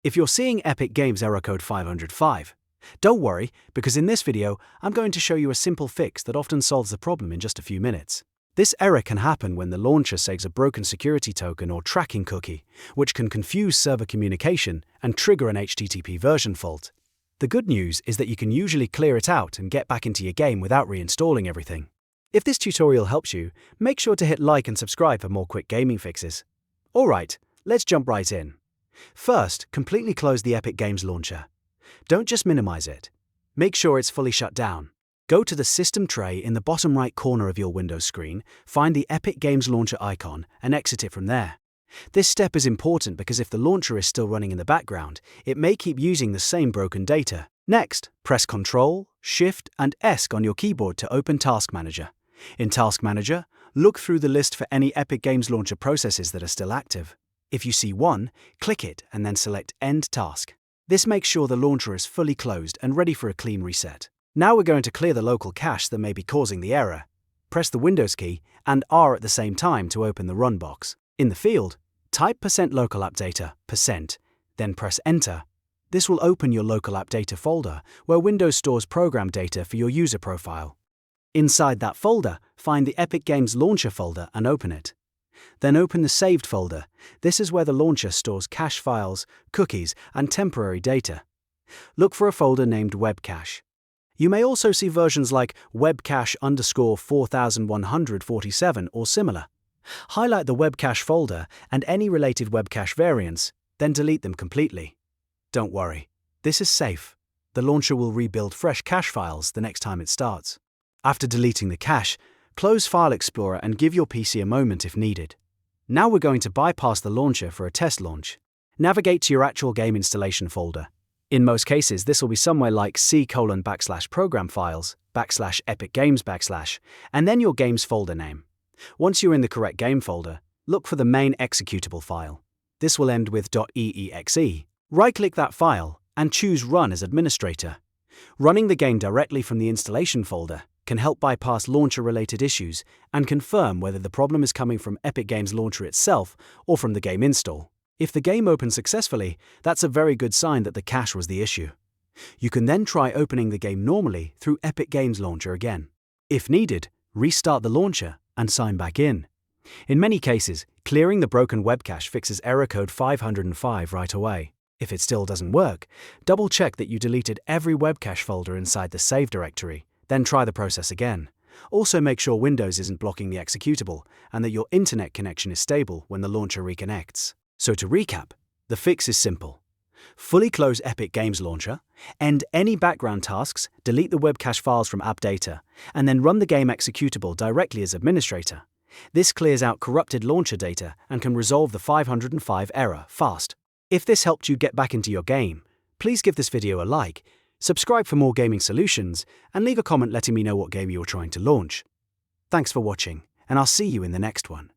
If you're seeing Epic Games error code 505, don't worry, because in this video, I'm going to show you a simple fix that often solves the problem in just a few minutes. This error can happen when the launcher saves a broken security token or tracking cookie, which can confuse server communication and trigger an HTTP version fault. The good news is that you can usually clear it out and get back into your game without reinstalling everything. If this tutorial helps you, make sure to hit like and subscribe for more quick gaming fixes. Alright, let's jump right in. First, completely close the Epic Games launcher. Don't just minimize it. Make sure it's fully shut down. Go to the System tray in the bottom right corner of your Windows screen, find the Epic Games launcher icon, and exit it from there. This step is important because if the launcher is still running in the background, it may keep using the same broken data. Next, press Ctrl, Shift, and S on your keyboard to open Task Manager. In Task Manager, look through the list for any Epic Games launcher processes that are still active. If you see one, click it and then select End Task. This makes sure the launcher is fully closed and ready for a clean reset. Now we're going to clear the local cache that may be causing the error. Press the Windows key and R at the same time to open the Run box. In the field, type %local AppData%, then press Enter. This will open your local AppData folder, where Windows stores program data for your user profile. Inside that folder, find the Epic Games Launcher folder and open it. Then open the Saved folder. This is where the launcher stores cache files, cookies, and temporary data. Look for a folder named Webcache. You may also see versions like Webcache_4147 or similar. Highlight the Webcache folder and any related Webcache variants, then delete them completely. Don't worry, this is safe. The launcher will rebuild fresh cache files the next time it starts. After deleting the cache, close File Explorer and give your PC a moment if needed. Now we're going to bypass the launcher for a test launch. Navigate to your actual game installation folder. In most cases, this will be somewhere like C:\program files, /Epic Games /, and then your game's folder name. Once you're in the correct game folder, look for the main executable file. This will end with .eexe. Right-click that file and choose Run as Administrator. Running the game directly from the installation folder can help bypass launcher-related issues and confirm whether the problem is coming from Epic Games Launcher itself or from the game install. If the game opens successfully, that's a very good sign that the cache was the issue. You can then try opening the game normally through Epic Games Launcher again. If needed, restart the launcher and sign back in. In many cases, clearing the broken webcache fixes error code 505 right away. If it still doesn't work, double-check that you deleted every webcache folder inside the save directory. Then try the process again. Also make sure Windows isn't blocking the executable and that your internet connection is stable when the launcher reconnects. So to recap, the fix is simple. Fully close Epic Games Launcher, end any background tasks, delete the webcache files from AppData, and then run the game executable directly as administrator. This clears out corrupted launcher data and can resolve the 505 error fast. If this helped you get back into your game, please give this video a like, subscribe for more gaming solutions, and leave a comment letting me know what game you are trying to launch. Thanks for watching, and I'll see you in the next one.